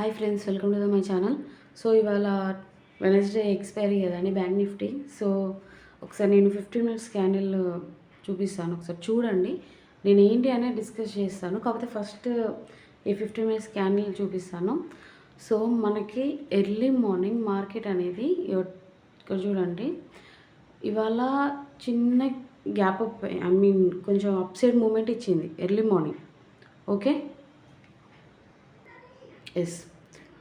Hi friends, welcome to my channel. So ఇవాళ Wednesday expiry కదండి bank Nifty. So ఒకసారి నేను 15 మినిట్స్ క్యాండిల్ చూపిస్తాను, ఒకసారి చూడండి. నేను ఏంటి అనేది డిస్కస్ చేస్తాను, కాకపోతే ఫస్ట్ ఈ 15 మినిట్స్ క్యాండిల్ చూపిస్తాను. సో మనకి ఎర్లీ మార్నింగ్ మార్కెట్ అనేది ఇక్కడ చూడండి, ఇవాళ చిన్న గ్యాప్ అప్, కొంచెం అప్ సైడ్ మూమెంట్ ఇచ్చింది ఎర్లీ మార్నింగ్. ఓకే, ఎస్,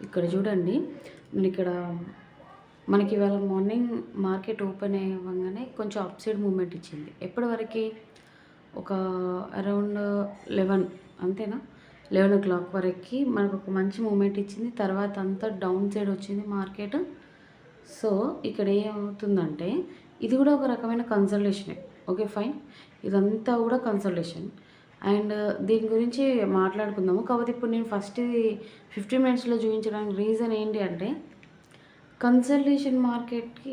ఇక్కడ చూడండి. నేను ఇక్కడ మనకి ఇవాళ మార్నింగ్ మార్కెట్ ఓపెన్ అవ్వగానే కొంచెం అప్ సైడ్ మూమెంట్ ఇచ్చింది. ఎప్పటివరకు ఒక అరౌండ్ 11, అంతేనా, 11 o'clock వరకు మనకు ఒక మంచి మూమెంట్ ఇచ్చింది. తర్వాత అంతా డౌన్ సైడ్ వచ్చింది మార్కెట్. సో ఇక్కడ ఏమవుతుందంటే ఇది కూడా ఒక రకమైన కన్సల్టేషనే. ఓకే ఫైన్, ఇదంతా కూడా కన్సల్టేషన్ అండ్ దీని గురించి మాట్లాడుకుందాము. కాకపోతే ఇప్పుడు నేను ఫస్ట్ 15 మినిట్స్లో చూపించడానికి రీజన్ ఏంటి అంటే, కన్సల్టేషన్ మార్కెట్కి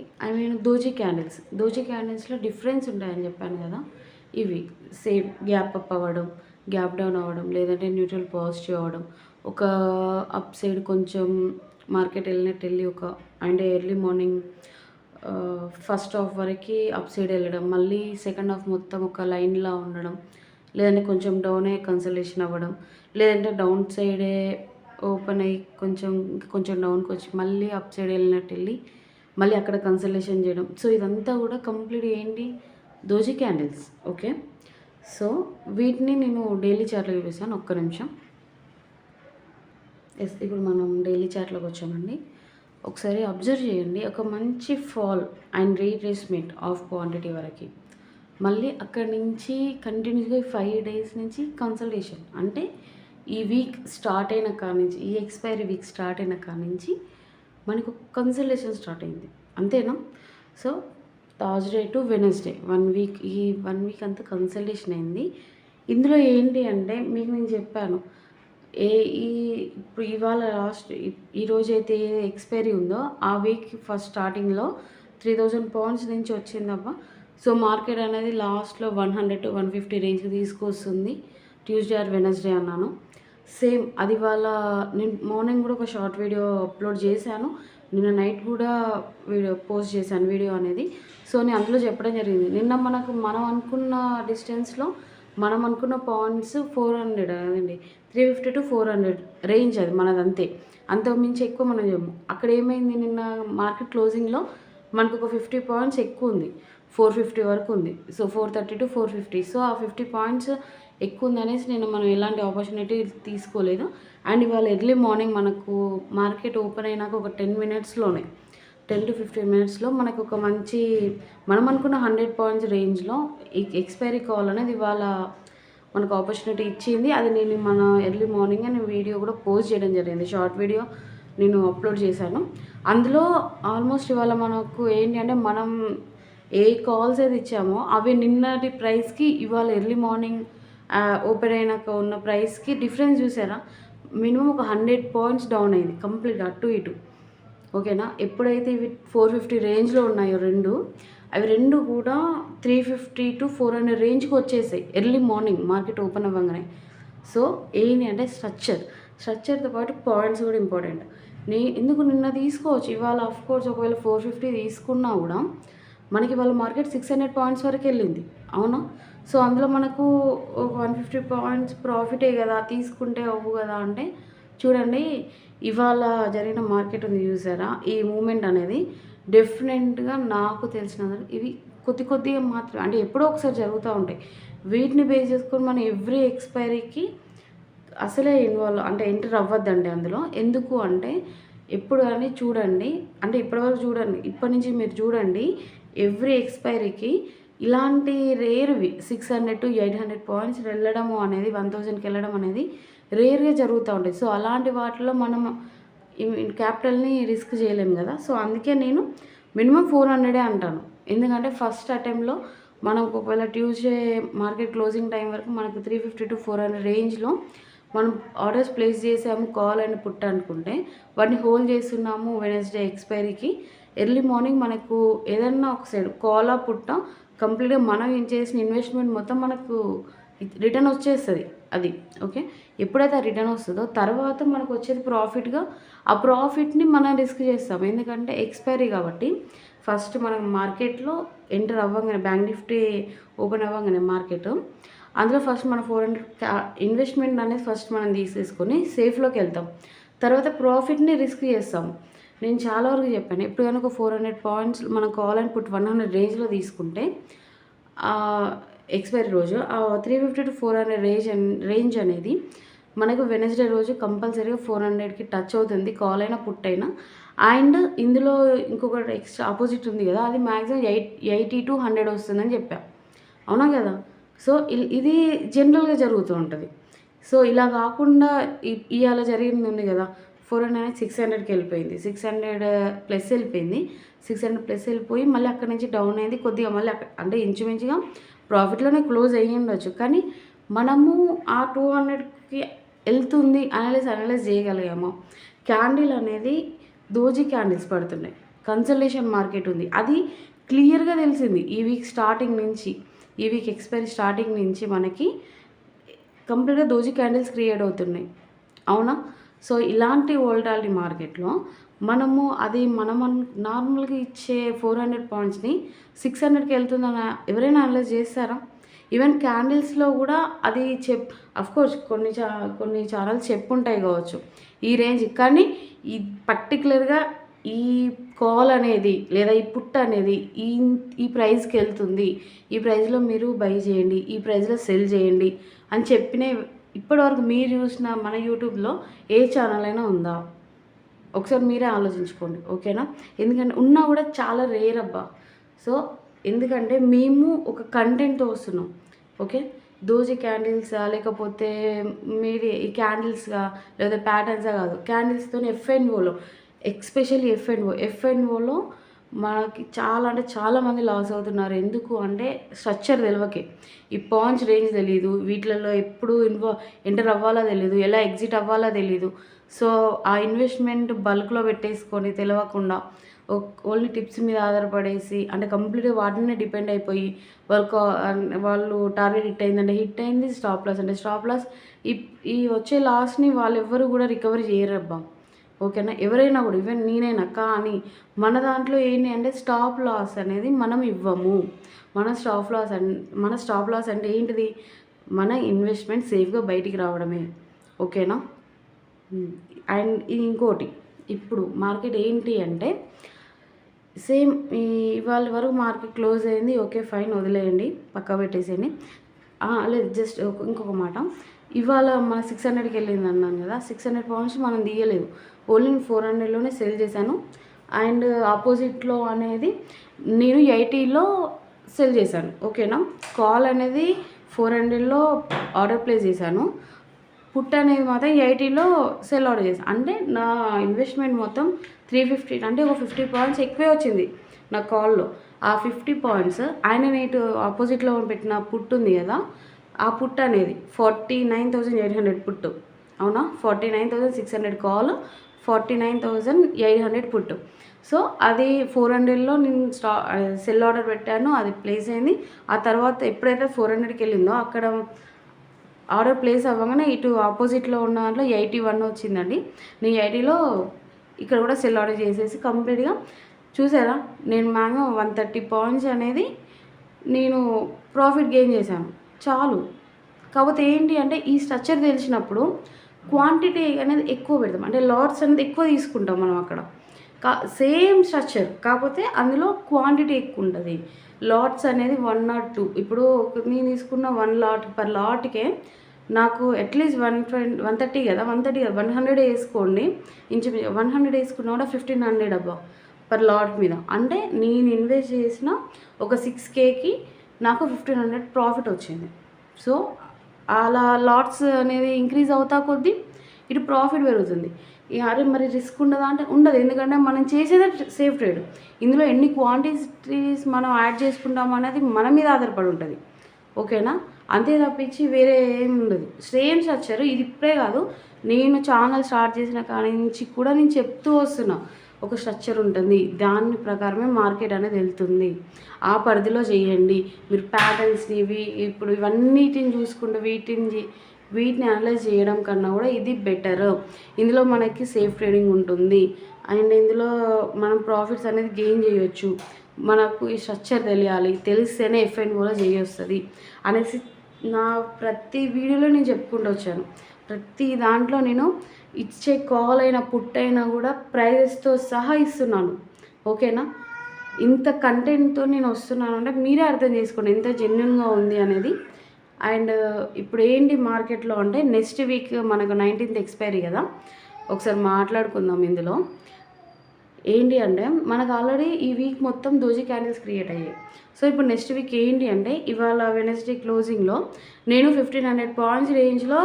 దోజీ క్యాండిల్స్లో డిఫరెన్స్ ఉంటాయని చెప్పాను కదా. ఇవి సేమ్ గ్యాప్ అప్ అవ్వడం, గ్యాప్ డౌన్ అవ్వడం, లేదంటే న్యూట్రల్ పాజిటివ్ అవ్వడం, ఒక అప్ సైడ్ కొంచెం మార్కెట్ వెళ్ళి ఒక ఎర్లీ మార్నింగ్ ఫస్ట్ హాఫ్ వరకు అప్ సైడ్ వెళ్ళడం, మళ్ళీ సెకండ్ హాఫ్ మొత్తం ఒక లైన్లా ఉండడం, లేదంటే కొంచెం డౌనే కన్సల్టేషన్ అవ్వడం, లేదంటే డౌన్ సైడే ఓపెన్ అయ్యి కొంచెం డౌన్కి వచ్చి మళ్ళీ అప్ సైడ్ వెళ్ళి మళ్ళీ అక్కడ కన్సల్టేషన్ చేయడం. సో ఇదంతా కూడా కంప్లీట్ ఏంటి, దోజీ క్యాండిల్స్. ఓకే, సో వీటిని నేను డైలీ చార్ట్లో చూపిస్తాను. ఒక్క నిమిషం. ఎస్, ఇప్పుడు మనం డైలీ చార్ట్లోకి వచ్చామండి. ఒకసారి అబ్జర్వ్ చేయండి, ఒక మంచి fall and retracement of quantity వరకు, మళ్ళీ అక్కడి నుంచి కంటిన్యూస్గా 5 days నుంచి కన్సల్టేషన్. అంటే ఈ వీక్ స్టార్ట్ అయిన కాడి నుంచి, ఈ ఎక్స్పైరీ వీక్ స్టార్ట్ అయిన కాడి నుంచి మనకు కన్సల్టేషన్ స్టార్ట్ అయింది, అంతేనా. So Thursday to Wednesday 1 week, ఈ 1 week అంతా కన్సల్టేషన్ అయింది. ఇందులో ఏంటి అంటే మీకు నేను చెప్పాను, ఇప్పుడు ఇవాళ లాస్ట్ ఈరోజు అయితే ఏ ఎక్స్పైరీ ఉందో ఆ వీక్ ఫస్ట్ స్టార్టింగ్లో 3000 points నుంచి వచ్చిందబ్బా. సో మార్కెట్ అనేది లాస్ట్లో 100 to 150 రేంజ్కి తీసుకొస్తుంది. ట్యూస్డే ఆర్ వెనస్డే అన్నాను. సేమ్ అది వాళ్ళ నేను మార్నింగ్ కూడా ఒక షార్ట్ వీడియో అప్లోడ్ చేశాను, నిన్న నైట్ కూడా పోస్ట్ చేశాను వీడియో అనేది. సో నేను అందులో చెప్పడం జరిగింది, నిన్న మనం అనుకున్న డిస్టెన్స్లో మనం అనుకున్న పాయింట్స్ 400 అదండి, 350 to 400 రేంజ్, అది మనది అంతే. అంతకు మించి ఎక్కువ మనం చెప్పము. అక్కడ ఏమైంది, నిన్న మార్కెట్ క్లోజింగ్లో మనకు ఒక 50 points ఎక్కువ ఉంది, 450 వరకు ఉంది. So 430 to 450. సో ఆ 50 points ఎక్కువ ఉందనేసి మనం ఎలాంటి ఆపర్చునిటీ తీసుకోలేదు. అండ్ ఇవాళ ఎర్లీ మార్నింగ్ మనకు మార్కెట్ ఓపెన్ అయినాక ఒక 10 minutesలోనే 10 to 15 minutesలో మనకు ఒక మంచి, మనం అనుకున్న 100 points రేంజ్లో ఎక్స్పైరీ కాల్ అనేది ఇవాళ మనకు ఆపర్చునిటీ ఇచ్చింది. అది నేను మన ఎర్లీ మార్నింగ్ నేను వీడియో కూడా పోస్ట్ చేయడం జరిగింది, షార్ట్ వీడియో నేను అప్లోడ్ చేశాను. అందులో ఆల్మోస్ట్ ఇవాళ మనకు ఏంటి అంటే, మనం ఏ కాల్స్ అయితే ఇచ్చామో అవి నిన్నటి ప్రైస్కి ఇవాళ ఎర్లీ మార్నింగ్ ఓపెన్ అయినాక ఉన్న ప్రైస్కి డిఫరెన్స్ చూసారా. మినిమం ఒక 100 points డౌన్ అయింది కంప్లీట్ అటు ఇటు. ఓకేనా, ఎప్పుడైతే ఇవి 450 రేంజ్లో ఉన్నాయో అవి రెండు కూడా 350 to 400 రేంజ్కి వచ్చేసాయి ఎర్లీ మార్నింగ్ మార్కెట్ ఓపెన్ అవ్వగానే. సో ఏంటి అంటే స్ట్రక్చర్తో పాటు పాయింట్స్ కూడా ఇంపార్టెంట్. ఎందుకు నిన్న తీసుకోవచ్చు, ఇవాళ ఆఫ్కోర్స్ ఒకవేళ 450 తీసుకున్నా కూడా మనకి వాళ్ళ మార్కెట్ 600 points వరకు వెళ్ళింది, అవునా. సో అందులో మనకు ఒక 150 points ప్రాఫిటే కదా, తీసుకుంటే అవ్వు కదా అంటే, చూడండి ఇవాళ జరిగిన మార్కెట్ ఉంది చూసారా, ఈ మూమెంట్ అనేది డెఫినెట్గా నాకు తెలిసిన ఇవి కొద్దిగా మాత్రమే, అంటే ఎప్పుడో ఒకసారి జరుగుతూ ఉంటాయి. వీటిని బేస్ చేసుకొని మనం ఎవ్రీ ఎక్స్పైరీకి అసలే ఎంటర్ అవ్వద్దండి అందులో. ఎందుకు అంటే ఎప్పుడు కానీ చూడండి, అంటే ఇప్పటివరకు చూడండి, ఇప్పటి నుంచి మీరు చూడండి, ఎవ్రీ ఎక్స్పైరీకి ఇలాంటి రేర్వి 600 to 800 points వెళ్ళడము అనేది, 1000కి వెళ్ళడం అనేది రేర్గా జరుగుతూ ఉంటాయి. సో అలాంటి వాటిలో మనం క్యాపిటల్ని రిస్క్ చేయలేము కదా. సో అందుకే నేను మినిమం 400 అంటాను. ఎందుకంటే ఫస్ట్ అటెంప్ట్లో మనకు ఒకవేళ ట్యూస్డే మార్కెట్ క్లోజింగ్ టైం వరకు మనకు 350 to 400 రేంజ్లో మనం ఆర్డర్స్ ప్లేస్ చేసాము, కాల్ అండ్ పుట్ అనుకుంటే వాటిని హోల్డ్ చేస్తున్నాము. వెనస్డే ఎక్స్పైరీకి ఎర్లీ మార్నింగ్ మనకు ఏదన్నా ఒక సైడ్ కాలా పుట్ట కంప్లీట్గా మనం చేసిన ఇన్వెస్ట్మెంట్ మొత్తం మనకు రిటర్న్ వచ్చేస్తుంది. అది. ఓకే. ఎప్పుడైతే రిటర్న్ వస్తదో తర్వాత మనకు వచ్చేది ప్రాఫిట్‌గా ఆ ప్రాఫిట్‌ని మనం రిస్క్ చేస్తాం. ఎందుకంటే ఎక్స్‌పైరీ కాబట్టి ఫస్ట్ మనం మార్కెట్‌లో ఎంటర్ అవ్వంగానే బ్యాంక్ నిఫ్టీ ఓపెన్ అవ్వంగానే మార్కెట్ అందులో ఫస్ట్ మనం 400 ఇన్వెస్ట్‌మెంట్ అనేది ఫస్ట్ మనం తీసేసుకొని సేఫ్‌లోకెళ్తాం. తర్వాత ప్రాఫిట్‌ని రిస్క్ చేస్తాం. నేను చాలా వరకు చెప్పాను. ఎప్పుడు గనుక 400 పాయింట్స్ మనం కాల్ అండ్ పుట్ 100 రేంజ్‌లో తీసుకుంటే ఎక్స్‌పైరీ రోజు ఆ 350-400 రేంజ్ అనేది మనకు వెడ్నెస్‌డే రోజు కంపల్సరీగా 400కి టచ్ అవుతుంది. కాల్ అయినా, పుట్ అయినా. అండ్ ఇందులో ఇంకొకటి ఎక్స్ట్రా అపోజిట్ ఉంది గదా! అది మాక్సిమం 80-100 వస్తుందని చెప్పా. అవునా గదా! సో, ఇది జనరల్‌గా జరుగుతూ ఉంటది. సో, ఇలా గాకుండా ఇయాల జరిగింది ఉంది గదా! 400 అనేది 600కి వెళ్ళిపోయింది. 600 ప్లస్ వెళ్ళిపోయింది. 600 ప్లస్ వెళ్ళిపోయి మళ్ళీ అక్కడి నుంచి డౌన్ అయింది. కొద్దిగా మళ్ళీ అంటే ఇంచుమించుగా ప్రాఫిట్‌లోనే క్లోజ్ అయ్యుండొచ్చు. కానీ మనము ఆ 200కి ఎళ్తుంది అనలైజ్ చేయగలిగాము. క్యాండిల్ అనేది దోజీ క్యాండిల్స్ పడుతున్నాయి. కన్సల్టేషన్ మార్కెట్ ఉంది. అది క్లియర్‌గా తెలిసింది. ఈ వీక్ స్టార్టింగ్ నుంచి, ఈ వీక్ ఎక్స్‌పైరీ స్టార్టింగ్ నుంచి మనకి కంప్లీట్‌గా దోజీ క్యాండిల్స్ క్రియేట్ అవుతున్నాయి. అవునా? సో, ఇలాంటి వోల్టాలిటీ మార్కెట్‌లో మనము అది నార్మల్‌గా ఇచ్చే 400 పాయింట్స్‌ని 600కి వెళ్తుందని ఎవరైనా అనలైజ్ చేస్తారా? ఈవెన్ క్యాండిల్స్‌లో గూడా అది ఆఫ్‌కోర్స్ కొన్ని ఛానెల్స్ చెప్పుంటాయి గావచ్చు. ఈ రేంజ్ కానీ ఈ పర్టిక్యులర్‌గా ఈ కాల్ అనేది లేదా ఈ పుట్ అనేది ఈ ప్రైస్‌కెళ్తుంది. ఈ ప్రైస్‌లో మీరు బై చేయండి. ఈ ప్రైస్‌లో సెల్ చేయండి అని చెప్పినవి ఇప్పటివరకు మీరు చూసిన మన యూట్యూబ్‌లో ఏ ఛానల్ అయినా ఉందా? ఒకసారి మీరే ఆలోచించుకోండి. ఓకేనా? ఎందుకంటే ఉన్నా గూడా చాలా రేర్ అబ్బా! సో, ఎందుకంటే మేము ఒక కంటెంట్‌తో వస్తున్నాం. ఓకే. దోజీ క్యాండిల్సా లేకపోతే మీది ఈ క్యాండిల్స్‌గా లేదా ప్యాటర్న్సా కాదు. క్యాండిల్స్‌తోని ఎఫ్ఎన్ఓలో ఎస్పెషల్లీ ఎఫ్ఎన్ఓలో మనకి చాలా అంటే చాలా మంది లాస్ అవుతున్నారు. ఎందుకు అంటే స్ట్రక్చర్ తెలవకే. ఈ పాయింట్స్ రేంజ్ తెలీదు. వీటిలలో ఎప్పుడు ఎంటర్ అవ్వాలో తెలీదు. ఎలా ఎగ్జిట్ అవ్వాలో తెలీదు. సో, ఆ ఇన్వెస్ట్‌మెంట్ బల్క్‌లో పెట్టేసుకొని తెలవకుండా ఓన్లీ టిప్స్ మీద ఆధారపడేసి అంటే కంప్లీట్‌గా వాటినే డిపెండ్ అయిపోయి వాళ్ళు టార్గెట్ హిట్ అయింది. స్టాప్ లాస్ అంటే స్టాప్ లాస్. ఈ ఈ వచ్చే లాస్‌ని వాళ్ళెవ్వరు గూడా రికవరీ చేయరబ్బా! ఓకేనా? ఎవరైనా గూడా ఈవెన్ నేనైనా. కానీ మన దాంట్లో ఏంటి అంటే స్టాప్ లాస్ అనేది మనం ఇవ్వము. మన స్టాప్ లాస్ అంటే ఏంటిది? మన ఇన్వెస్ట్‌మెంట్ సేఫ్‌గా బయటికి రావడమే. ఓకేనా? అండ్ ఇంకోటి ఇప్పుడు మార్కెట్ ఏంటి అంటే సేమ్ ఇవాళ వరకు మార్కెట్ క్లోజ్ అయింది. ఓకే. ఫైన్ వదిలేయండి. పక్కకు పెట్టేసేయండి. లేదు జస్ట్ ఇంకొక మాట. ఇవాళ మన 600కి వెళ్ళింది అన్నాను కదా! 600 పాయింట్స్ మనం తీయలేదు. ఓన్లీ 400లోనే సెల్ చేశాను. అండ్ ఆపోజిట్‌లో అనేది నేను 80లో సెల్ చేశాను. ఓకేనా? కాల్ అనేది 400లో ఆర్డర్ ప్లేస్ చేశాను. పుట్ అనేది మాత్రం 80లో సెల్ ఆర్డర్ చేశాను. అంటే నా ఇన్వెస్ట్‌మెంట్ మొత్తం 350 అంటే ఒక 50 పాయింట్స్ ఎక్కువే వచ్చింది నా కాల్‌లో. ఆ 50 పాయింట్స్ ఆయన ఇటు ఆపోజిట్‌లో పెట్టిన పుట్ ఉంది కదా! ఆ పుట్ అనేది 49,800 పుట్. అవునా? 49,600 కాల్, 49,800 పుట్. సో, అది 400లో నేను సెల్ ఆర్డర్ పెట్టాను. అది ప్లేస్ అయింది. ఆ తర్వాత ఎప్పుడైతే 400కి వెళ్ళిందో అక్కడ ఆర్డర్ ప్లేస్ అవ్వగానే ఇటు ఆపోజిట్‌లో ఉన్న దాంట్లో 81 వచ్చిందండి. నేను 80లో ఇక్కడ కూడా సెల్ ఆర్డర్ చేసేసి కంప్లీట్‌గా చూసారా? నేను మాక్సిమం 130 పాయింట్స్ అనేది నేను ప్రాఫిట్ గెయిన్ చేశాను. చాలు. కాకపోతే ఏంటి అంటే ఈ స్ట్రక్చర్ తెలిసినప్పుడు క్వాంటిటీ అనేది ఎక్కువ పెడతాం. అంటే లాట్స్ అనేది ఎక్కువ తీసుకుంటాం మనం అక్కడ. సేమ్ స్ట్రక్చర్ కాకపోతే అందులో క్వాంటిటీ ఎక్కువ ఉంటది. లాట్స్ అనేది 1 ఆర్ 2 ఇప్పుడు నేను తీసుకున్న 1 లాట్ పర్ లాట్‌కే నాకు అట్‌లీస్ట్ 130 కదా! 130 కాదు 100 ఏసుకోండి. ఇంచుమించు 100 ఏసుకున్నా కూడా 1500 అబ్బా! పర్ లాట్ మీద. అంటే నేను ఇన్వెస్ట్ చేసిన ఒక 6Kకి నాకు 1500 ప్రాఫిట్ వచ్చింది. సో, అలా లాట్స్ అనేది ఇంక్రీజ్ అవుతా కొద్దీ ఇటు ప్రాఫిట్ పెరుగుతుంది. అరే మరి రిస్క్ ఉండదా అంటే ఉండదు. ఎందుకంటే మనం చేసేదే సేఫ్ ట్రేడ్. ఇందులో ఎన్ని క్వాంటిటీస్ మనం యాడ్ చేసుకుంటాం అనేది మన మీద ఆధారపడి ఉంటది. ఓకేనా? అంతే తప్పించి వేరే ఏమి ఉండదు. సేమ్ స్ట్రక్చర్ ఇది ఇప్పుడే కాదు. నేను ఛానల్ స్టార్ట్ చేసిన కాడి నుంచి కూడా నేను చెప్తూ వస్తున్నా. ఒక స్ట్రక్చర్ ఉంటుంది. దాని ప్రకారమే మార్కెట్ అనేది వెళ్తుంది. ఆ పరిధిలో చేయండి. మీరు ప్యాటర్న్స్‌ని ఇప్పుడు ఇవన్నిటిని చూసుకుంటూ వీటిని అనలైజ్ చేయడం కన్నా కూడా ఇది బెటర్. ఇందులో మనకి సేఫ్ ట్రేడింగ్ ఉంటుంది అండ్ ఇందులో మనం ప్రాఫిట్స్ అనేది గెయిన్ చేయొచ్చు. మనకు ఈ స్ట్రక్చర్ తెలియాలి, తెలిస్తేనే ఎఫ్ఎన్ఓలో చేయొస్తుంది అనేసి నా ప్రతి వీడియోలో నేను చెప్పుకుంటూ వచ్చాను. ప్రతి దాంట్లో నేను ఇచ్చే కాల్ అయినా పుట్ అయినా కూడా ప్రైజెస్తో సహా ఇస్తున్నాను. ఓకేనా? ఇంత కంటెంట్తో నేను వస్తున్నాను అంటే మీరే అర్థం చేసుకోండి ఎంత జెన్యున్గా ఉంది అనేది. అండ్ ఇప్పుడు ఏంటి మార్కెట్లో అంటే నెక్స్ట్ వీక్ మనకు 19th ఎక్స్పైరీ కదా, ఒకసారి మాట్లాడుకుందాం. ఇందులో ఏంటి అంటే మనకు ఆల్రెడీ ఈ వీక్ మొత్తం దోజీ క్యాండిల్స్ క్రియేట్ అయ్యాయి. సో ఇప్పుడు నెక్స్ట్ వీక్ ఏంటి అంటే ఇవాళ వెనస్డే క్లోజింగ్లో నేను 1500 పాయింట్స్ రేంజ్లో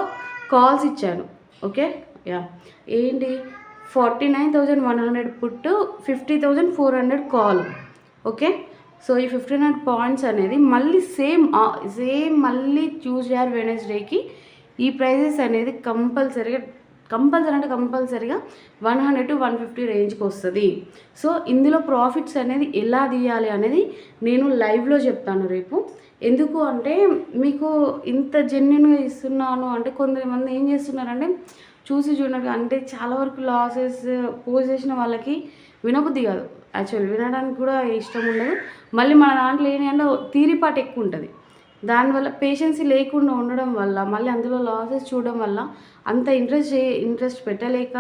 కాల్స్ ఇచ్చాను. ఓకే, యా, ఏంటి 49,100 పుట్టు, 50,400 కాల్. ఓకే, సో ఈ 1500 పాయింట్స్ అనేది మళ్ళీ సేమ్ మళ్ళీ ట్యూస్డే ఆర్ వెనస్డేకి ఈ ప్రైజెస్ అనేది కంపల్సరీగా 100 to 150 రేంజ్కి వస్తుంది. సో ఇందులో ప్రాఫిట్స్ అనేది ఎలా తీయాలి అనేది నేను లైవ్లో చెప్తాను రేపు. ఎందుకు అంటే మీకు ఇంత జెన్యున్గా ఇస్తున్నాను అంటే కొంతమంది ఏం చేస్తున్నారంటే చూసి చూడగా అంటే చాలా వరకు లాసెస్ పోస్ట్ చేసిన వాళ్ళకి వినబుద్ధి కాదు, యాక్చువల్లీ వినడానికి కూడా ఇష్టం ఉండదు. మళ్ళీ మన దాంట్లో ఏంటంటే తీరిపాటు ఎక్కువ ఉంటుంది. దానివల్ల పేషెన్సీ లేకుండా ఉండడం వల్ల మళ్ళీ అందులో లాసెస్ చూడడం వల్ల అంత ఇంట్రెస్ట్ పెట్టలేక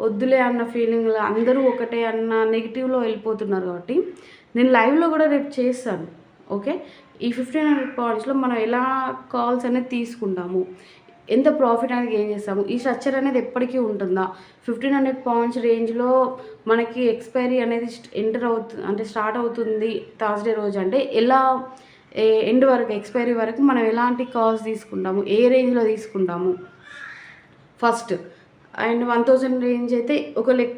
వద్దులే అన్న ఫీలింగ్లో అందరూ ఒకటే అన్న నెగిటివ్లో వెళ్ళిపోతున్నారు. కాబట్టి నేను లైవ్లో కూడా రేపు చేస్తాను. ఓకే, ఈ 1500 పాయింట్స్లో మనం ఎలా కాల్స్ అనేది తీసుకుంటాము, ఎంత ప్రాఫిట్ అనేది గెయిన్ చేస్తాము, ఈ స్ట్రక్చర్ అనేది ఎప్పటికీ ఉంటుందా, 1500 పాయింట్స్ రేంజ్లో మనకి ఎక్స్పైరీ అనేది స్టార్ట్ అవుతుంది థర్స్డే రోజు అంటే ఎలా ఎండ్ వరకు ఎక్స్పైరీ వరకు మనం ఎలాంటి కాల్స్ తీసుకుంటాము, ఏ రేంజ్లో తీసుకుంటాము ఫస్ట్. అండ్ 1000 రేంజ్ అయితే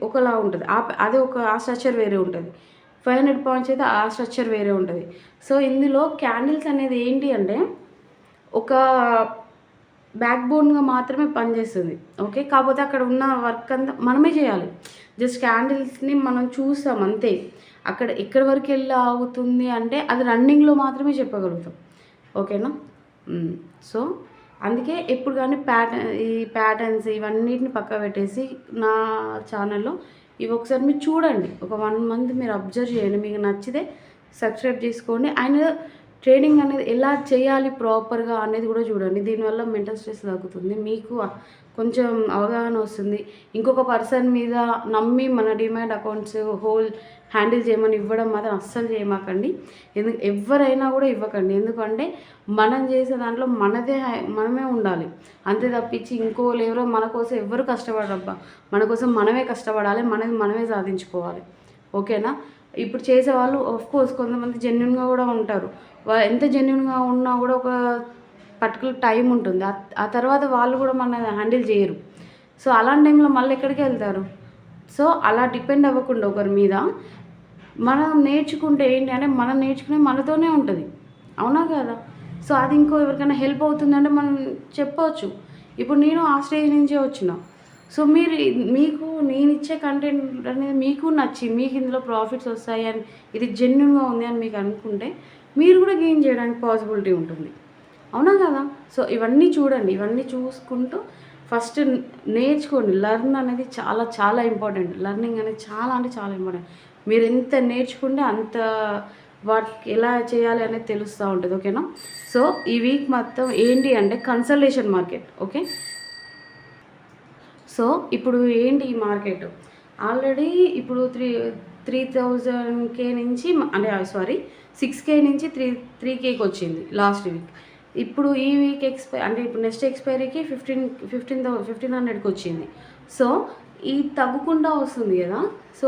ఒకలా ఉంటుంది, అదే ఆ స్ట్రక్చర్ వేరే ఉంటుంది. 500 పాయింట్స్ అయితే ఆ స్ట్రక్చర్ వేరే ఉంటుంది. సో ఇందులో క్యాండిల్స్ అనేది ఏంటి అంటే ఒక బ్యాక్ బోన్గా మాత్రమే పనిచేస్తుంది. ఓకే, కాకపోతే అక్కడ ఉన్న వర్క్ అంతా మనమే చేయాలి. జస్ట్ క్యాండిల్స్ని మనం చూస్తాం అంతే. అక్కడ ఎక్కడి వరకు వెళ్ళి ఆగుతుంది అంటే అది రన్నింగ్లో మాత్రమే చెప్పగలుగుతాం. ఓకేనా? సో అందుకే ఎప్పుడు కానీ ఈ ప్యాటర్న్స్ ఇవన్నిటిని పక్క పెట్టేసి నా ఛానల్లో ఇవి ఒకసారి మీరు చూడండి. ఒక 1 month మీరు అబ్జర్వ్ చేయండి, మీకు నచ్చితే సబ్స్క్రైబ్ చేసుకోండి. అండ్ ట్రేడింగ్ అనేది ఎలా చేయాలి ప్రాపర్గా అనేది కూడా చూడండి. దీనివల్ల మెంటల్ స్ట్రెస్ తగ్గుతుంది, మీకు కొంచెం అవగాహన వస్తుంది. ఇంకొక పర్సన్ మీద నమ్మి మన డిమాట్ అకౌంట్స్ హ్యాండిల్ చేయమని ఇవ్వడం మాత్రం అస్సలు చేయమాకండి. ఎవరైనా కూడా ఇవ్వకండి. ఎందుకంటే మనం చేసే దాంట్లో మనమే ఉండాలి అంతే తప్పించి ఇంకోళ్ళు ఎవరో మన కోసం ఎవరు కష్టపడరబ్బా. మన కోసం మనమే కష్టపడాలి, మనమే సాధించుకోవాలి. ఓకేనా? ఇప్పుడు చేసేవాళ్ళు ఆఫ్కోర్స్ కొంతమంది జెన్యున్గా కూడా ఉంటారు. ఎంత జెన్యున్గా ఉన్నా కూడా ఒక పర్టికులర్ టైం ఉంటుంది, ఆ తర్వాత వాళ్ళు కూడా మన హ్యాండిల్ చేయరు. సో అలాంటి టైంలో మళ్ళీ ఎక్కడికి వెళ్తారు? సో అలా డిపెండ్ అవ్వకుండా ఒకరి మీద మనం నేర్చుకుంటే ఏంటి అంటే మనం నేర్చుకునే మనతోనే ఉంటుంది. అవునా కదా? సో అది ఇంకో ఎవరికైనా హెల్ప్ అవుతుందంటే మనం చెప్పవచ్చు. ఇప్పుడు నేను ఆ స్టేజ్ నుంచే వచ్చిన. సో మీకు నేను ఇచ్చే కంటెంట్ అనేది మీకు నచ్చి మీకు ఇందులో ప్రాఫిట్స్ వస్తాయి అని ఇది జెన్యున్గా ఉంది అని మీకు అనుకుంటే మీరు కూడా గెయిన్ చేయడానికి పాసిబిలిటీ ఉంటుంది. అవునా కదా? సో ఇవన్నీ చూడండి, ఇవన్నీ చూసుకుంటూ ఫస్ట్ నేర్చుకోండి. లర్న్ అనేది చాలా చాలా ఇంపార్టెంట్. లర్నింగ్ అనేది చాలా అంటే చాలా ఇంపార్టెంట్. మీరు ఎంత నేర్చుకుంటే అంత వాటికి ఎలా చేయాలి అనేది తెలుస్తూ ఉంటుంది. ఓకేనా? సో ఈ వీక్ మొత్తం ఏంటి అంటే కన్సల్టేషన్ మార్కెట్. ఓకే, సో ఇప్పుడు ఏంటి ఈ మార్కెట్ ఆల్రెడీ ఇప్పుడు 3,000K నుంచి అంటే 6K నుంచి 3Kకి వచ్చింది లాస్ట్ వీక్. ఇప్పుడు ఈ వీక్ అంటే ఇప్పుడు నెక్స్ట్ ఎక్స్పైరీకి 1,500కి వచ్చింది. సో ఈ తగ్గుకుండా వస్తుంది కదా. సో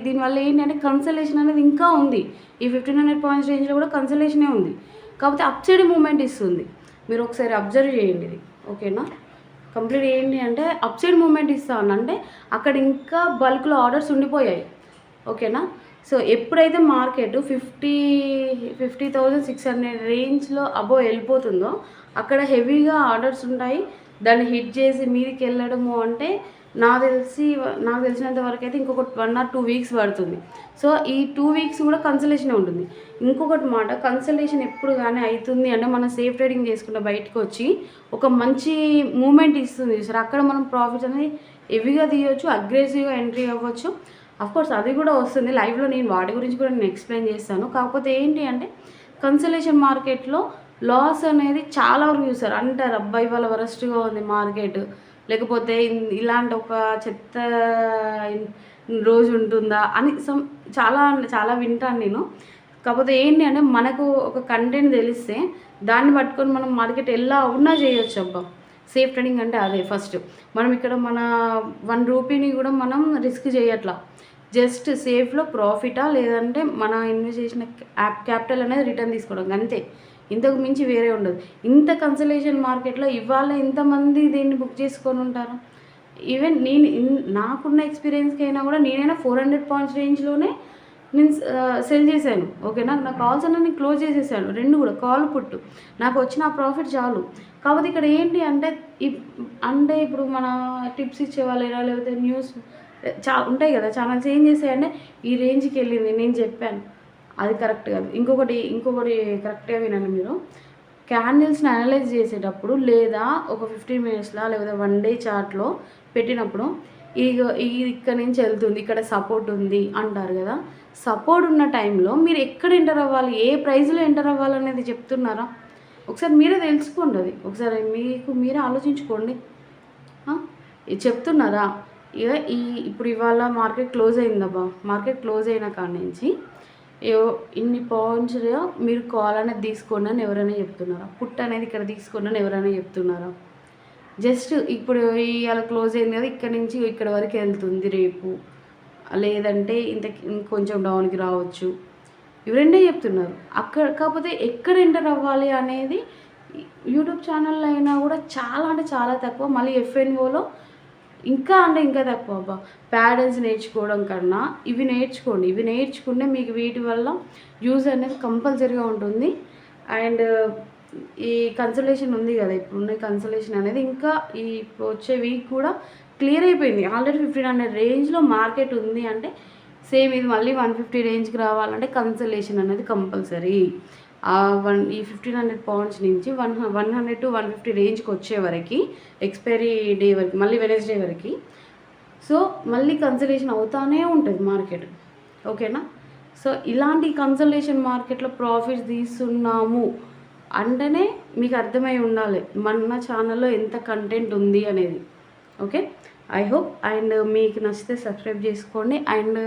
దీనివల్ల ఏంటంటే కన్సల్టేషన్ అనేది ఇంకా ఉంది. ఈ 1500 పాయింట్స్ రేంజ్లో కూడా కన్సల్టేషనే ఉంది, కాకపోతే అప్ సైడ్ మూమెంట్ ఇస్తుంది. మీరు ఒకసారి అబ్జర్వ్ చేయండి ఇది. ఓకేనా? కంప్లీట్ ఏంటి అంటే అప్ సైడ్ మూమెంట్ ఇస్తాను అంటే అక్కడ ఇంకా బల్క్లో ఆర్డర్స్ ఉండిపోయాయి. ఓకేనా? సో ఎప్పుడైతే మార్కెట్ 50,600 రేంజ్లో అబోవ్ వెళ్ళిపోతుందో అక్కడ హెవీగా ఆర్డర్స్ ఉంటాయి. దాన్ని హిట్ చేసి మీదికి వెళ్ళడము అంటే నాకు తెలిసినంత వరకు అయితే ఇంకొక 1 or 2 వీక్స్ పడుతుంది. సో, ఈ 2 వీక్స్ కూడా కన్సల్టేషనే ఉంటుంది. ఇంకొకటి మాట, కన్సల్టేషన్ ఎప్పుడు గానీ అయితుంది అంటే మనం సేఫ్ ట్రేడింగ్ చేసుకుంటా బయటకొచ్చి ఒక మంచి మూవ్‌మెంట్ ఇస్తుంది చూసారా, అక్కడ మనం ప్రాఫిట్స్ అనేది హెవీగా తీయొచ్చు, అగ్రెసివ్‌గా ఎంట్రీ అవ్వచ్చు. అఫ్‌కోర్స్ అది కూడా వస్తుంది. లైవ్‌లో నేను వాటి గురించి కూడా నేను ఎక్స్‌ప్లెయిన్ చేస్తాను. కాకపోతే ఏంటి అంటే కన్సల్టేషన్ మార్కెట్‌లో లాస్ అనేది చాలా వరకు చూసారు. అంటారు, అబ్బా! ఇవాళ వరస్ట్‌గా ఉంది మార్కెట్, లేకపోతే ఇలాంటి ఒక చెత్త రోజు ఉంటుందా అని చాలా వింటాను నేను. కాకపోతే ఏంటి అంటే మనకు ఒక కంటెంట్ తెలిస్తే దాన్ని పట్టుకొని మనం మార్కెట్ ఎలా ఉన్నా చేయొచ్చబ్బా. సేఫ్ ట్రేడింగ్ అంటే అదే ఫస్ట్. మనం ఇక్కడ మన 1 రూపీని కూడా మనం రిస్క్ చేయట్లా. జస్ట్ సేఫ్‌లో ప్రాఫిటా, లేదంటే మన ఇన్వెస్ట్ చేసిన క్యాపిటల్ అనేది రిటర్న్ తీసుకోవడం అంతే. ఇంతకు మించి వేరే ఉండదు. ఇంత కన్సల్టేషన్ మార్కెట్‌లో ఇవాళ ఎంతమంది దీన్ని బుక్ చేసుకొని ఉంటారు? ఈవెన్ నేను నాకున్న ఎక్స్‌పీరియన్స్‌కి అయినా కూడా నేనైనా 400 పాయింట్స్ రేంజ్‌లోనే నేను సెల్ చేశాను. ఓకేనా. నా కాల్స్ అన్నీ నేను క్లోజ్ చేసేసాను. 2 కూడా కాల్, పుట్. నాకు వచ్చిన ఆ ప్రాఫిట్ చాలు. కాకపోతే ఇక్కడ ఏంటి అంటే అంటే ఇప్పుడు మన టిప్స్ ఇచ్చేవాళ్ళైనా లేకపోతే న్యూస్ ఉంటాయి కదా ఛానల్స్, ఏం చేసాయంటే ఈ రేంజ్‌కి వెళ్ళింది నేను చెప్పాను. అది కరెక్ట్ కాదు. ఇంకొకటి కరెక్ట్‌గా వినండి మీరు. క్యాండిల్స్‌ని అనలైజ్ చేసేటప్పుడు లేదా ఒక 15 మినిట్స్‌లా లేకపోతే 1 డే చార్ట్‌లో పెట్టినప్పుడు ఇగో ఇది ఇక్కడ నుంచి వెళ్తుంది, ఇక్కడ సపోర్ట్ ఉంది అంటారు కదా. సపోర్ట్ ఉన్న టైంలో మీరు ఎక్కడ ఎంటర్ అవ్వాలి, ఏ ప్రైస్‌లో ఎంటర్ అవ్వాలనేది చెప్తున్నారా? ఒకసారి మీరే తెలుసుకోండి అది. ఒకసారి మీకు మీరే ఆలోచించుకోండి. ఇది చెప్తున్నారా? ఇప్పుడు ఇవాళ మార్కెట్ క్లోజ్ అయిందబ్బా. మార్కెట్ క్లోజ్ అయిన కాడ నుంచి ఇన్ని పాయింట్స్‌లో మీరు కాల్ అనేది తీసుకోండి అని ఎవరైనా చెప్తున్నారా? పుట్ అనేది ఇక్కడ తీసుకోండి అని ఎవరైనా చెప్తున్నారా? జస్ట్ ఇప్పుడు ఇయాల క్లోజ్ అయింది కదా, ఇక్కడి నుంచి ఇక్కడ వరకు వెళ్తుంది రేపు, లేదంటే ఇంకొంచెం డౌన్‌కి రావచ్చు. ఇవి రెండే చెప్తున్నారు. కాకపోతే ఎక్కడ ఎంటర్ అవ్వాలి అనేది యూట్యూబ్ ఛానల్‌లో అయినా కూడా చాలా అంటే చాలా తక్కువ. మళ్ళీ ఎఫ్ఎన్ఓలో ఇంకా అంటే ఇంకా తక్కువ అబ్బా. ప్యాటర్న్స్ నేర్చుకోవడం కన్నా ఇవి నేర్చుకోండి. ఇవి నేర్చుకుంటే మీకు వీటి వల్ల యూజ్ అనేది కంపల్సరీగా ఉంటుంది. అండ్ ఈ కన్సల్టేషన్ ఉంది కదా, ఇప్పుడున్న కన్సల్టేషన్ అనేది ఇంకా ఇప్పుడు వచ్చే వీక్ కూడా క్లియర్ అయిపోయింది. ఆల్రెడీ 1500 రేంజ్‌లో మార్కెట్ ఉంది అంటే సేమ్ ఇది మళ్ళీ 150 రేంజ్‌కి రావాలంటే కన్సల్టేషన్ అనేది కంపల్సరీ. ఈ 1500 పాయింట్స్ నుంచి 100 to 150 రేంజ్‌కి వచ్చే వరకు, ఎక్స్‌పైరీ డే వరకు, మళ్ళీ వెడ్నెస్‌డే వరకు. సో, మళ్ళీ కన్సల్టేషన్ అవుతానే ఉంటుంది మార్కెట్. ఓకేనా. సో, ఇలాంటి కన్సల్టేషన్ మార్కెట్‌లో ప్రాఫిట్స్ తీస్తున్నాము అంటేనే మీకు అర్థమై ఉండాలి మన ఛానల్లో ఎంత కంటెంట్ ఉంది అనేది. ఓకే. I hope. అండ్ మీకు నచ్చితే సబ్స్క్రైబ్ చేసుకోండి. అండ్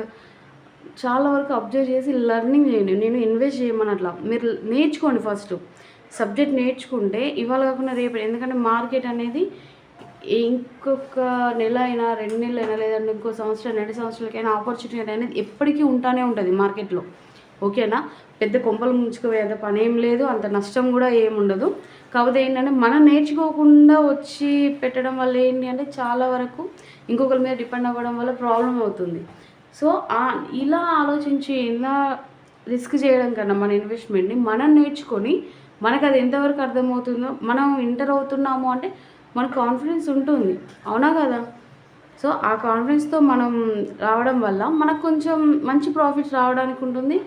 చాలా వరకు అబ్జర్వ్ చేసి లెర్నింగ్ చేయండి. నేను ఇన్వెస్ట్ చేయమనట్లా, మీరు నేర్చుకోండి ఫస్ట్. సబ్జెక్ట్ నేర్చుకుంటే ఇవాళ కాకుండా రేపు, ఎందుకంటే మార్కెట్ అనేది ఇంకొక నెల అయినా 2 నెలలు అయినా లేదంటే ఇంకో సంవత్సరం 2 సంవత్సరాలకైనా ఆపర్చునిటీ అనేది ఎప్పటికీ ఉంటానే ఉంటుంది మార్కెట్లో. ఓకేనా. పెద్ద కొంపలు ముంచుకుపోయేంత పని ఏం లేదు, అంత నష్టం కూడా ఏముండదు. కాకపోతే ఏంటంటే మనం నేర్చుకోకుండా వచ్చి పెట్టడం వల్ల ఏంటి అంటే చాలా వరకు ఇంకొకరి మీద డిపెండ్ అవ్వడం వల్ల ప్రాబ్లం అవుతుంది. సో, ఇలా ఆలోచించి ఇలా రిస్క్ చేయడం కన్నా మన ఇన్వెస్ట్మెంట్ని మనం నేర్చుకొని మనకు అది ఎంతవరకు అర్థమవుతుందో, మనం ఎంటర్ అవుతున్నాము అంటే మనకు కాన్ఫిడెన్స్ ఉంటుంది. అవునా కదా. సో, ఆ కాన్ఫిడెన్స్‌తో మనం రావడం వల్ల మనకు కొంచెం మంచి ప్రాఫిట్స్ రావడానికి ఉంటుంది.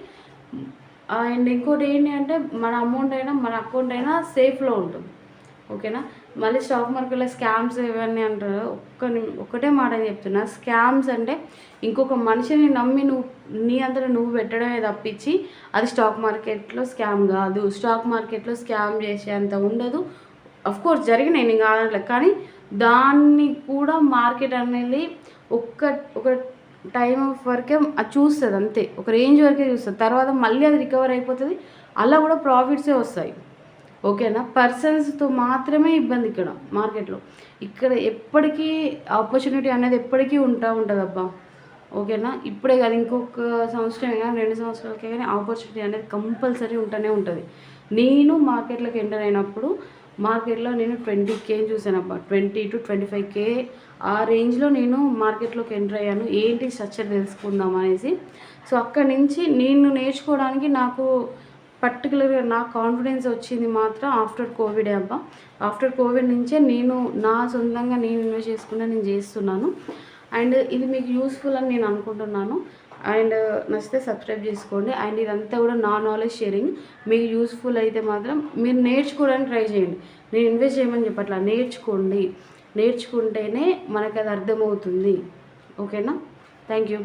అండ్ ఇంకోటి ఏంటి అంటే మన అమౌంట్ అయినా మన అకౌంట్ అయినా సేఫ్‌లో ఉంటుంది. ఓకేనా. మళ్ళీ స్టాక్ మార్కెట్‌లో స్కామ్స్ ఇవన్నీ అంటారు. ఒక్కటే మాట చెప్తున్నా. స్కామ్స్ అంటే ఇంకొక మనిషిని నమ్మి నీ అంతటా నువ్వు పెట్టడమే తప్పించి అది స్టాక్ మార్కెట్‌లో స్కామ్ కాదు. స్టాక్ మార్కెట్‌లో స్కామ్ చేసేంత ఉండదు. అఫ్‌కోర్స్ జరిగినాయి, నేను కాదనట్లేదు. కానీ దాన్ని కూడా మార్కెట్ అనేది ఒక టైం ఆఫ్ వరకే అది చూస్తుంది అంతే. ఒక రేంజ్ వరకే చూస్తుంది. తర్వాత మళ్ళీ అది రికవర్ అయిపోతుంది. అలా కూడా ప్రాఫిట్సే వస్తాయి. ఓకేనా. పర్సన్స్‌తో మాత్రమే ఇబ్బంది ఇక్కడ మార్కెట్‌లో. ఇక్కడ ఎప్పటికీ ఆపర్చునిటీ అనేది ఎప్పటికీ ఉంటుందబ్బా. ఓకేనా. ఇప్పుడే కాదు, ఇంకొక సంవత్సరమే కానీ 2 సంవత్సరాలకే కానీ ఆపర్చునిటీ అనేది కంపల్సరీ ఉంటూనే ఉంటుంది. నేను మార్కెట్లోకి ఎంటర్ అయినప్పుడు మార్కెట్‌లో నేను 20K చూసానబ్బా. 20-25K ఆ రేంజ్‌లో నేను మార్కెట్లోకి ఎంటర్ అయ్యాను. ఏంటి స్ట్రక్చర్ తెలుసుకుందాం అనేసి. సో, అక్కడి నుంచి నేను నేర్చుకోవడానికి నాకు పర్టికులర్గా నా కాన్ఫిడెన్స్ వచ్చింది మాత్రం ఆఫ్టర్ కోవిడే అబ్బా. ఆఫ్టర్ కోవిడ్ నుంచే నేను నా సొంతంగా నేను ఇన్వెస్ట్ చేసుకుని నేను చేస్తున్నాను. అండ్ ఇది మీకు యూస్ఫుల్ అని నేను అనుకుంటున్నాను. అండ్ నచ్చితే సబ్స్క్రైబ్ చేసుకోండి. అండ్ ఇదంతా కూడా నా నాలెడ్జ్ షేరింగ్. మీకు యూస్ఫుల్ అయితే మాత్రం మీరు నేర్చుకోవడానికి ట్రై చేయండి. నేను ఇన్వెస్ట్ చేయమని చెప్పట్లా, నేర్చుకోండి. నేర్చుకుంటేనే మనకు అది అర్థమవుతుంది. ఓకేనా? Thank you.